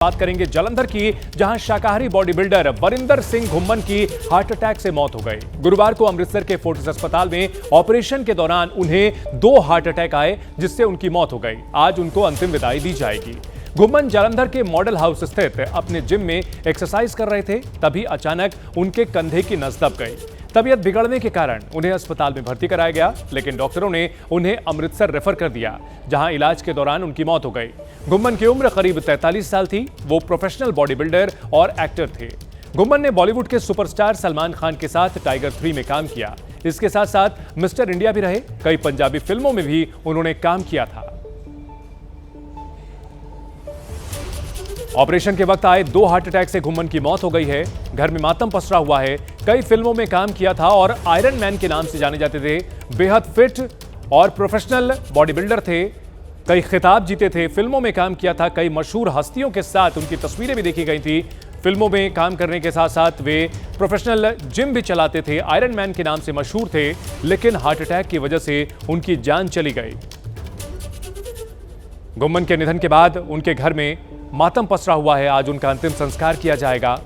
बात करेंगे जालंधर की, जहां शाकाहारी बॉडी बिल्डर वरिंदर सिंह घुम्मन की हार्ट अटैक से मौत हो गई। गुरुवार को अमृतसर के फोर्टिस अस्पताल में ऑपरेशन के दौरान उन्हें 2 हार्ट अटैक आए, जिससे उनकी मौत हो गई। आज उनको अंतिम विदाई दी जाएगी। घुम्मन जालंधर के मॉडल हाउस स्थित अपने जिम में एक्सरसाइज कर रहे थे, तभी अचानक उनके कंधे की नस दब गई। तबीयत बिगड़ने के कारण उन्हें अस्पताल में भर्ती कराया गया, लेकिन डॉक्टरों ने उन्हें अमृतसर रेफर कर दिया, जहां इलाज के दौरान उनकी मौत हो गई। घुम्मन की उम्र करीब 43 साल थी। वो प्रोफेशनल बॉडी बिल्डर और एक्टर थे। घुम्मन ने बॉलीवुड के सुपरस्टार सलमान खान के साथ टाइगर 3 में काम किया। इसके साथ साथ मिस्टर इंडिया भी रहे। कई पंजाबी फिल्मों में भी उन्होंने काम किया था। ऑपरेशन के वक्त आए 2 हार्ट अटैक से घुम्मन की मौत हो गई है। घर में मातम पसरा हुआ है। कई फिल्मों में काम किया था और आयरन मैन के नाम से जाने जाते थे। बेहद फिट और प्रोफेशनल बॉडी बिल्डर थे। कई खिताब जीते थे। फिल्मों में काम किया था। कई मशहूर हस्तियों के साथ उनकी तस्वीरें भी देखी गई थी। फिल्मों में काम करने के साथ साथ वे प्रोफेशनल जिम भी चलाते थे। आयरन मैन के नाम से मशहूर थे, लेकिन हार्ट अटैक की वजह से उनकी जान चली गई। घुम्मन के निधन के बाद उनके घर में मातम पसरा हुआ है। आज उनका अंतिम संस्कार किया जाएगा।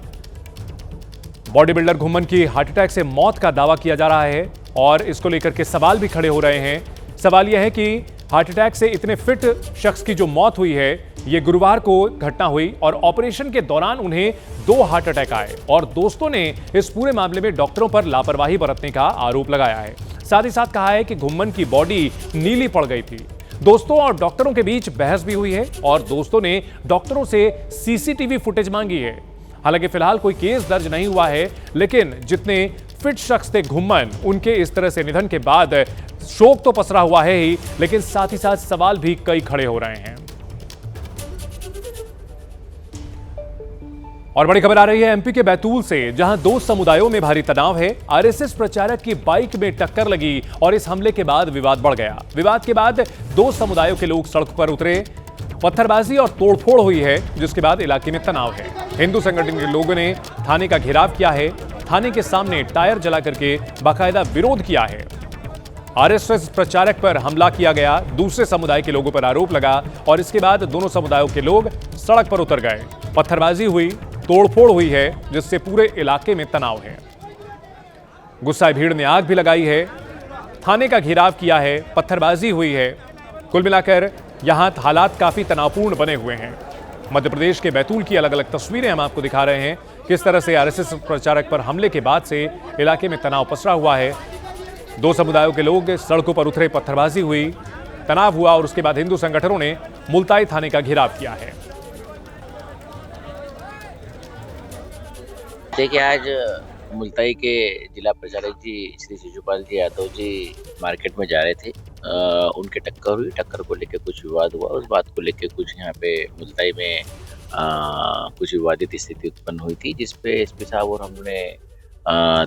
बॉडी बिल्डर घुम्मन की हार्ट अटैक से मौत का दावा किया जा रहा है और इसको लेकर के सवाल भी खड़े हो रहे हैं। सवाल यह है कि हार्ट अटैक से इतने फिट शख्स की जो मौत हुई है, यह गुरुवार को घटना हुई और ऑपरेशन के दौरान उन्हें 2 हार्ट अटैक आए और दोस्तों ने इस पूरे मामले में डॉक्टरों पर लापरवाही बरतने का आरोप लगाया है। साथ ही साथ कहा है कि घुम्मन की बॉडी नीली पड़ गई थी। दोस्तों और डॉक्टरों के बीच बहस भी हुई है और दोस्तों ने डॉक्टरों से सीसीटीवी फुटेज मांगी है। हालांकि फिलहाल कोई केस दर्ज नहीं हुआ है, लेकिन जितने फिट शख्स थे घुम्मन, उनके इस तरह से निधन के बाद शोक तो पसरा हुआ है ही, लेकिन साथ ही साथ सवाल भी कई खड़े हो रहे हैं। और बड़ी खबर आ रही है एमपी के बैतूल से, जहां 2 समुदायों में भारी तनाव है। आरएसएस प्रचारक की बाइक में टक्कर लगी और इस हमले के बाद विवाद बढ़ गया। विवाद के बाद 2 समुदायों के लोग सड़क पर उतरे। पत्थरबाजी और तोड़फोड़ हुई है, जिसके बाद इलाके में तनाव है। हिंदू संगठन के लोगों ने थाने का घेराव किया है। थाने के सामने टायर जला करके बाकायदा विरोध किया है। आरएसएस प्रचारक पर हमला किया गया, दूसरे समुदाय के लोगों पर आरोप लगा और इसके बाद दोनों समुदायों के लोग सड़क पर उतर गए। पत्थरबाजी हुई, तोड़फोड़ हुई है, जिससे पूरे इलाके में तनाव है। गुस्साए भीड़ ने आग भी लगाई है, थाने का घेराव किया है, पत्थरबाजी हुई है। कुल मिलाकर यहां हालात काफी तनावपूर्ण बने हुए हैं। मध्य प्रदेश के बैतूल की अलग अलग तस्वीरें हम आपको दिखा रहे हैं। किस तरह से आरएसएस प्रचारक पर हमले के बाद से इलाके में तनाव पसरा हुआ है। 2 समुदायों के लोग सड़कों पर उतरे, पत्थरबाजी हुई, तनाव हुआ और उसके बाद हिंदू संगठनों ने मुल्ताई थाने का घेराव किया है। देखिए, आज मुल्ताई के जिला प्रचारक जी श्री शिशुपाल जी यादव जी मार्केट में जा रहे थे। उनके टक्कर हुई। टक्कर को लेकर कुछ विवाद हुआ। उस बात को लेकर कुछ यहाँ पे मुल्ताई में कुछ विवादित स्थिति उत्पन्न हुई थी, जिसपे एसपी साहब और हमने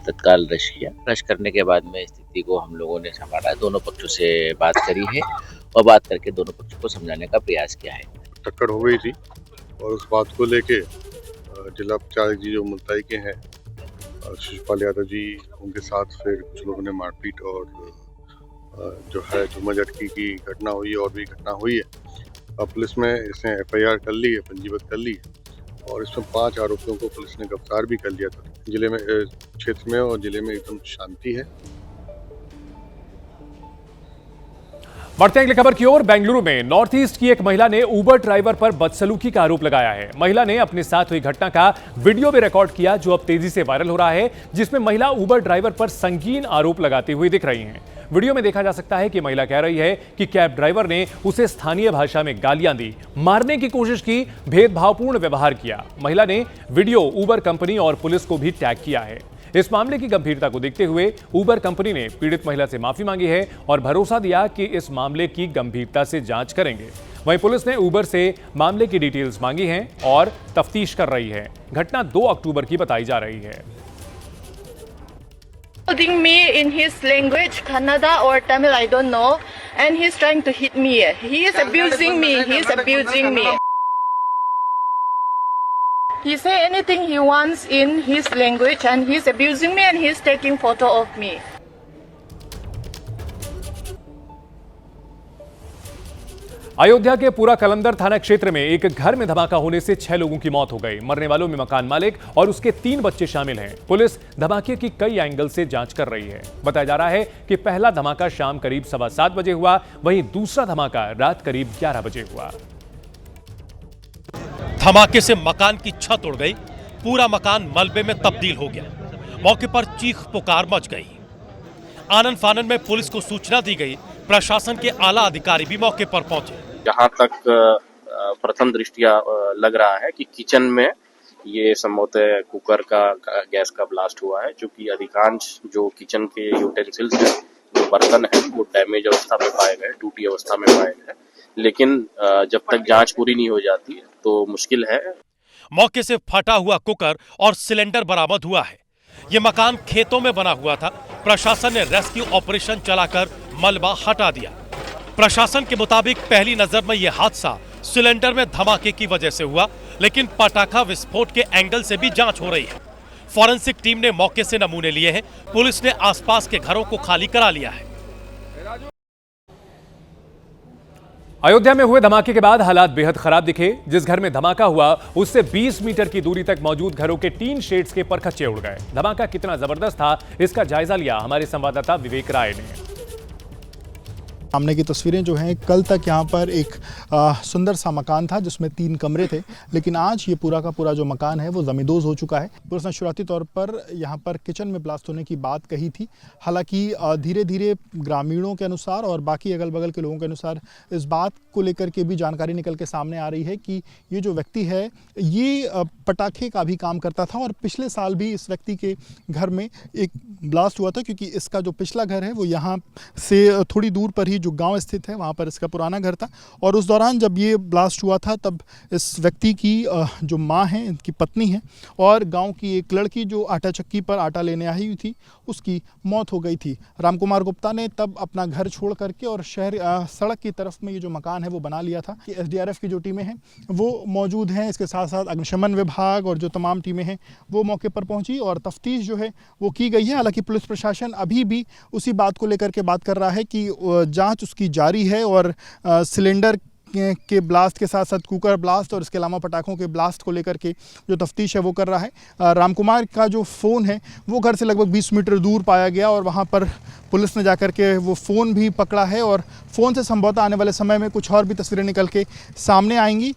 तत्काल रश किया। रश करने के बाद में स्थिति को हम लोगों ने संभाला। दोनों पक्षों से बात करी है और बात करके दोनों पक्षों को समझाने का प्रयास किया है। टक्कर हो गई थी और उस बात को लेके जिला प्रचारक जी जो मुल्ताई के हैं, शिशुपाल यादव जी, उनके साथ फिर कुछ लोगों ने मारपीट और जो है झूमाझटकी की घटना हुई और भी घटना हुई है। अब पुलिस में इसने एफआईआर कर ली है, पंजीबद्ध कर ली है और इसमें 5 आरोपियों को पुलिस ने गिरफ्तार भी कर लिया था। जिले में, क्षेत्र में और जिले में एकदम शांति है। बढ़ते हैं अगली खबर की ओर। बेंगलुरु में नॉर्थ ईस्ट की एक महिला ने उबर ड्राइवर पर बदसलूकी का आरोप लगाया है। महिला ने अपने साथ हुई घटना का वीडियो भी रिकॉर्ड किया, जो अब तेजी से वायरल हो रहा है, जिसमें महिला उबर ड्राइवर पर संगीन आरोप लगाती हुई दिख रही हैं। वीडियो में देखा जा सकता है कि महिला कह रही है कि कैब ड्राइवर ने उसे स्थानीय भाषा में गालियां दी, मारने की कोशिश की, भेदभावपूर्ण व्यवहार किया। महिला ने वीडियो उबर कंपनी और पुलिस को भी टैग किया है। इस मामले की गंभीरता को देखते हुए उबर कंपनी ने पीड़ित महिला से माफी मांगी है और भरोसा दिया कि इस मामले की गंभीरता से जांच करेंगे। वहीं पुलिस ने उबर से मामले की डिटेल्स मांगी हैं और तफ्तीश कर रही है। घटना 2 अक्टूबर की बताई जा रही है। Holding me in his language, Kannada or Tamil, I don't know, and he's trying to hit me. He is abusing me. He is abusing me. He say anything he wants in his language, and he's abusing me, and he's taking photo of me. Ayodhya के पूरा कलंदर थाना क्षेत्र में एक घर में धमाका होने से 6 लोगों की मौत हो गई। मरने वालों में मकान मालिक और उसके 3 बच्चे शामिल हैं। पुलिस धमाके की कई एंगल से जांच कर रही है। बताया जा रहा है कि पहला धमाका शाम करीब 7:15 बजे हुआ, वहीं दूसरा धमाका रात करीब 11 बजे हुआ। धमाके से मकान की छत उड़ गई, पूरा मकान मलबे में तब्दील हो गया। मौके पर चीख पुकार मच गई। आनन फानन में पुलिस को सूचना दी गई। प्रशासन के आला अधिकारी भी मौके पर पहुंचे। जहाँ तक प्रथम दृष्टिया लग रहा है कि किचन में ये संभवतः कुकर का गैस का ब्लास्ट हुआ है, क्योंकि अधिकांश जो किचन के यूटेंसिल्स हैं, जो बर्तन हैं, वो डैमेज अवस्था में पाए गए, टूटी अवस्था में पाए गए। लेकिन जब तक जांच पूरी नहीं हो जाती है तो मुश्किल है। मौके से फटा हुआ कुकर और सिलेंडर बरामद हुआ है। ये मकान खेतों में बना हुआ था। प्रशासन ने रेस्क्यू ऑपरेशन चलाकर मलबा हटा दिया। प्रशासन के मुताबिक पहली नजर में यह हादसा सिलेंडर में धमाके की वजह से हुआ, लेकिन पटाखा विस्फोट के एंगल से भी जांच हो रही है। फॉरेंसिक टीम ने मौके से नमूने लिए हैं। पुलिस ने आसपास के घरों को खाली करा लिया है। अयोध्या में हुए धमाके के बाद हालात बेहद खराब दिखे। जिस घर में धमाका हुआ उससे 20 मीटर की दूरी तक मौजूद घरों के टीन शेड्स के परखच्चे उड़ गए। धमाका कितना जबरदस्त था, इसका जायजा लिया हमारे संवाददाता विवेक राय ने। सामने की तस्वीरें जो हैं, कल तक यहाँ पर एक सुंदर सा मकान था जिसमें 3 कमरे थे, लेकिन आज ये पूरा का पूरा जो मकान है वो जमींदोज हो चुका है। पुलिस ने शुरुआती तौर पर यहाँ पर किचन में ब्लास्ट होने की बात कही थी। हालांकि धीरे धीरे ग्रामीणों के अनुसार और बाकी अगल बगल के लोगों के अनुसार इस बात को लेकर के भी जानकारी निकल के सामने आ रही है कि ये जो व्यक्ति है ये पटाखे का भी काम करता था और पिछले साल भी इस व्यक्ति के घर में एक ब्लास्ट हुआ था, क्योंकि इसका जो पिछला घर है वो यहाँ से थोड़ी दूर पर ही जो गांव स्थित है वहाँ पर इसका पुराना घर था। और उस दौरान जब ये ब्लास्ट हुआ था तब इस व्यक्ति की जो माँ हैं, इनकी पत्नी है, और गांव की एक लड़की जो आटा चक्की पर आटा लेने आई हुई थी, उसकी मौत हो गई थी। रामकुमार गुप्ता ने तब अपना घर छोड़ करके और शहर सड़क की तरफ में ये जो मकान है वो बना लिया था। कि SDRF की जो टीमें हैं वो मौजूद हैं, इसके साथ साथ अग्निशमन विभाग और जो तमाम टीमें हैं वो मौके पर पहुंची और तफ्तीश जो है वो की गई है। हालांकि पुलिस प्रशासन अभी भी उसी बात को लेकर के बात कर रहा है कि जांच उसकी जारी है और सिलेंडर के ब्लास्ट के साथ साथ कुकर ब्लास्ट और इसके अलावा पटाखों के ब्लास्ट को लेकर के जो तफ्तीश है वो कर रहा है। रामकुमार का जो फ़ोन है वो घर से लगभग 20 मीटर दूर पाया गया और वहाँ पर पुलिस ने जाकर के वो फ़ोन भी पकड़ा है और फ़ोन से संभवतः आने वाले समय में कुछ और भी तस्वीरें निकल के सामने आएंगी।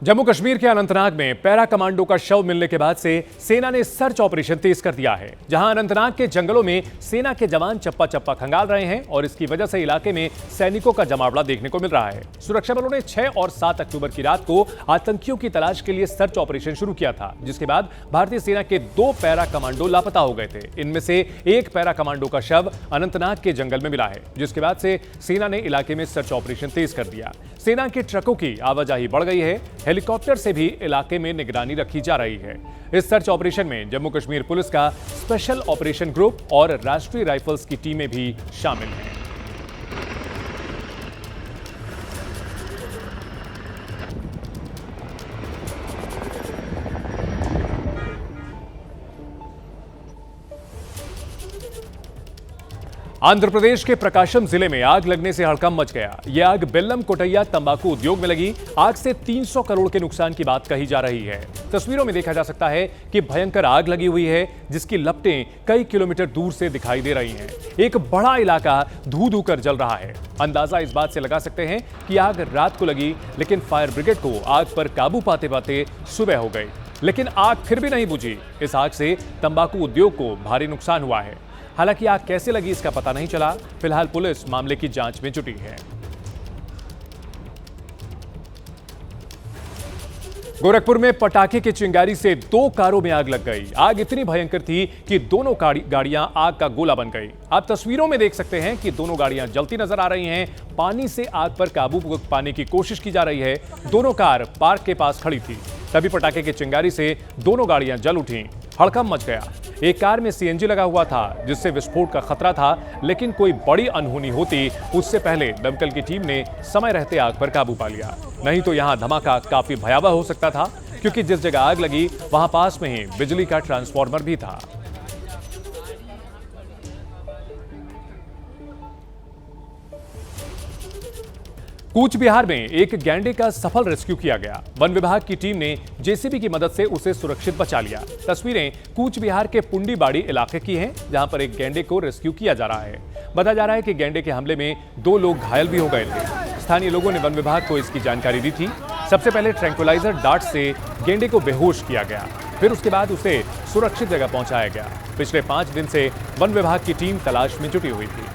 जम्मू कश्मीर के अनंतनाग में पैरा कमांडो का शव मिलने के बाद से सेना ने सर्च ऑपरेशन तेज कर दिया है। जहां अनंतनाग के जंगलों में सेना के जवान चप्पा चप्पा खंगाल रहे हैं और इसकी वजह से इलाके में सैनिकों का जमावड़ा देखने को मिल रहा है। सुरक्षा बलों ने 6 और 7 अक्टूबर की रात को आतंकियों की तलाश के लिए सर्च ऑपरेशन शुरू किया था, जिसके बाद भारतीय सेना के 2 पैरा कमांडो लापता हो गए थे। इनमें से एक पैरा कमांडो का शव अनंतनाग के जंगल में मिला है, जिसके बाद से सेना ने इलाके में सर्च ऑपरेशन तेज कर दिया। सेना के ट्रकों की आवाजाही बढ़ गई है। हेलीकॉप्टर से भी इलाके में निगरानी रखी जा रही है। इस सर्च ऑपरेशन में जम्मू कश्मीर पुलिस का स्पेशल ऑपरेशन ग्रुप और राष्ट्रीय राइफल्स की टीमें भी शामिल हैं। आंध्र प्रदेश के प्रकाशम जिले में आग लगने से हड़कंप मच गया। यह आग बेल्लम कोटैया तंबाकू उद्योग में लगी। आग से 300 करोड़ के नुकसान की बात कही जा रही है। तस्वीरों में देखा जा सकता है कि भयंकर आग लगी हुई है, जिसकी लपटें कई किलोमीटर दूर से दिखाई दे रही हैं। एक बड़ा इलाका धू धू कर जल रहा है। अंदाजा इस बात से लगा सकते हैं कि आग रात को लगी, लेकिन फायर ब्रिगेड को आग पर काबू पाते पाते सुबह हो गई, लेकिन आग फिर भी नहीं बुझी। इस आग से तंबाकू उद्योग को भारी नुकसान हुआ है। हालांकि आग कैसे लगी इसका पता नहीं चला। फिलहाल पुलिस मामले की जांच में जुटी है। गोरखपुर में पटाखे की चिंगारी से 2 कारों में आग लग गई। आग इतनी भयंकर थी कि दोनों गाड़ियां आग का गोला बन गई। आप तस्वीरों में देख सकते हैं कि दोनों गाड़ियां जलती नजर आ रही हैं। पानी से आग पर काबू पाने की कोशिश की जा रही है। दोनों कार पार्क के पास खड़ी थी, तभी पटाखे की चिंगारी से दोनों गाड़ियां जल उठी। हड़कंप मच गया। एक कार में CNG लगा हुआ था, जिससे विस्फोट का खतरा था, लेकिन कोई बड़ी अनहोनी होती उससे पहले दमकल की टीम ने समय रहते आग पर काबू पा लिया। नहीं तो यहां धमाका काफी भयावह हो सकता था, क्योंकि जिस जगह आग लगी वहां पास में ही बिजली का ट्रांसफार्मर भी था। कूच बिहार में एक गैंडे का सफल रेस्क्यू किया गया। वन विभाग की टीम ने जेसीबी की मदद से उसे सुरक्षित बचा लिया। तस्वीरें कूच बिहार के पुंडीबाड़ी इलाके की हैं, जहां पर एक गैंडे को रेस्क्यू किया जा रहा है। बताया जा रहा है कि गैंडे के हमले में 2 लोग घायल भी हो गए थे। स्थानीय लोगों ने वन विभाग को इसकी जानकारी दी थी। सबसे पहले ट्रैंक्विलाइजर डार्ट से गैंडे को बेहोश किया गया, फिर उसके बाद उसे सुरक्षित जगह पहुंचाया गया। पिछले 5 दिन से वन विभाग की टीम तलाश में जुटी हुई थी।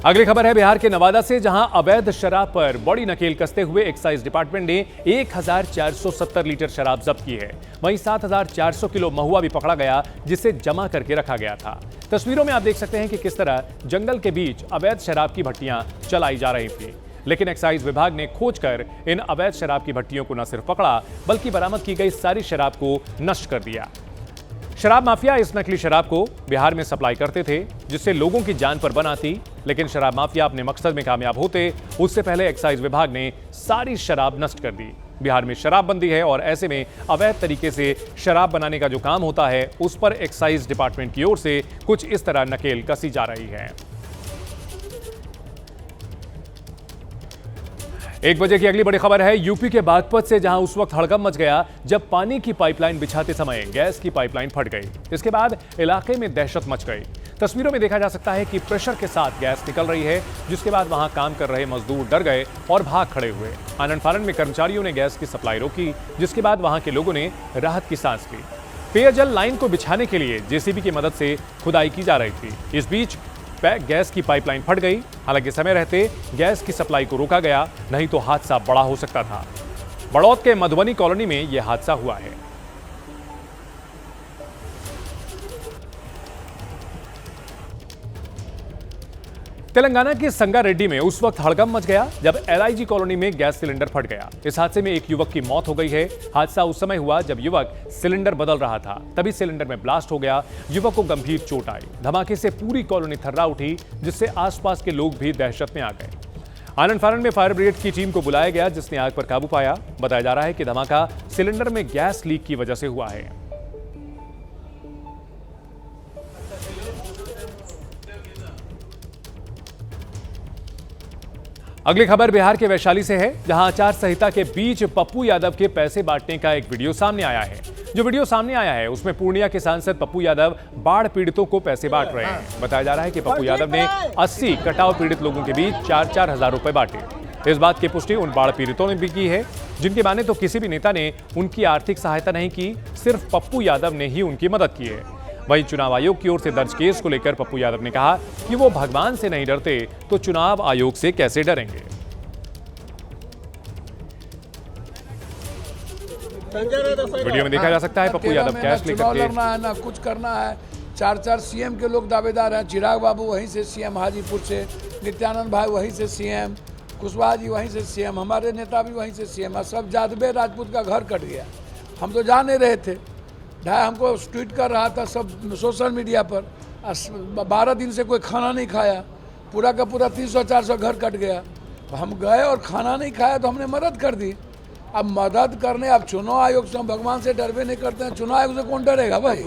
अगली खबर है बिहार के नवादा से, जहां अवैध शराब पर बड़ी नकेल कसते हुए एक्साइज डिपार्टमेंट ने 1470 लीटर शराब जब्त की है। वहीं 7400 किलो महुआ भी पकड़ा गया, जिसे जमा करके रखा गया था। तस्वीरों में आप देख सकते हैं कि किस तरह जंगल के बीच अवैध शराब की भट्टियां चलाई जा रही थी। लेकिन एक्साइज विभाग ने खोजकर इन अवैध शराब की भट्टियों को न सिर्फ पकड़ा, बल्कि बरामद की गई सारी शराब को नष्ट कर दिया। शराब माफिया इस नकली शराब को बिहार में सप्लाई करते थे, जिससे लोगों की जान पर बन आती। लेकिन शराब माफिया अपने मकसद में कामयाब होते उससे पहले एक्साइज विभाग ने सारी शराब नष्ट कर दी। बिहार में शराबबंदी है और ऐसे में अवैध तरीके से शराब बनाने का जो काम होता है, उस पर एक्साइज डिपार्टमेंट की ओर से कुछ इस तरह नकेल कसी जा रही है। 1 बजे की अगली बड़ी खबर है यूपी के बागपत से, जहां उस वक्त हड़कंप मच गया जब पानी की पाइपलाइन बिछाते समय गैस की पाइपलाइन फट गई। इसके बाद इलाके में दहशत मच गई। तस्वीरों में देखा जा सकता है कि प्रेशर के साथ गैस निकल रही है, जिसके बाद वहां काम कर रहे मजदूर डर गए और भाग खड़े हुए। आनन फानन में कर्मचारियों ने गैस की सप्लाई रोकी, जिसके बाद वहां के लोगों ने राहत की सांस ली। पेयजल लाइन को बिछाने के लिए जेसीबी की मदद से खुदाई की जा रही थी। इस बीच गैस की पाइपलाइन फट गई। हालांकि समय रहते गैस की सप्लाई को रोका गया, नहीं तो हादसा बड़ा हो सकता था। बड़ौद के मधुबनी कॉलोनी में यह हादसा हुआ है। तेलंगाना के संगारेड्डी में उस वक्त हड़कंप मच गया जब एलआईजी कॉलोनी में गैस सिलेंडर फट गया। इस हादसे में एक युवक की मौत हो गई है। हादसा उस समय हुआ जब युवक सिलेंडर बदल रहा था, तभी सिलेंडर में ब्लास्ट हो गया। युवक को गंभीर चोट आई। धमाके से पूरी कॉलोनी थर्रा उठी, जिससे आसपास के लोग भी दहशत में आ गए। आनन फानन में फायर ब्रिगेड की टीम को बुलाया गया, जिसने आग पर काबू पाया। बताया जा रहा है कि धमाका सिलेंडर में गैस लीक की वजह से हुआ है। अगली खबर बिहार के वैशाली से है, जहां आचार संहिता के बीच पप्पू यादव के पैसे बांटने का एक वीडियो सामने आया है। जो वीडियो सामने आया है उसमें पूर्णिया के सांसद पप्पू यादव बाढ़ पीड़ितों को पैसे बांट रहे हैं। बताया जा रहा है कि पप्पू यादव ने 80 कटाव पीड़ित लोगों के बीच 4-4 हजार रुपए बांटे। इस बात की पुष्टि उन बाढ़ पीड़ितों ने भी की है, जिनके माने तो किसी भी नेता ने उनकी आर्थिक सहायता नहीं की, सिर्फ पप्पू यादव ने ही उनकी मदद की है। वहीं चुनाव आयोग की ओर से दर्ज केस को लेकर पप्पू यादव ने कहा कि वो भगवान से नहीं डरते तो चुनाव आयोग से कैसे डरेंगे। वीडियो में देखा जा सकता है पप्पू यादव कैश लेकर के लड़ना है, ना कुछ करना है। 4 सीएम के लोग दावेदार हैं। चिराग बाबू वहीं से सीएम, हाजीपुर से नित्यानंद भाई वहीं से सीएम, कुशवाहा जी वहीं से सीएम, हमारे नेता भी वहीं से सीएम। सब जादवे राजपूत का घर कट गया। हम तो जा नहीं रहे थे। हमको ट्वीट कर रहा था सब सोशल मीडिया पर। 12 दिन से कोई खाना नहीं खाया, पूरा का पूरा 300-400 घर कट गया। हम गए और खाना नहीं खाया तो हमने मदद कर दी। अब मदद करने, अब चुनाव आयोग से हम भगवान से डरवे नहीं करते हैं, चुनाव आयोग से कौन डरेगा भाई।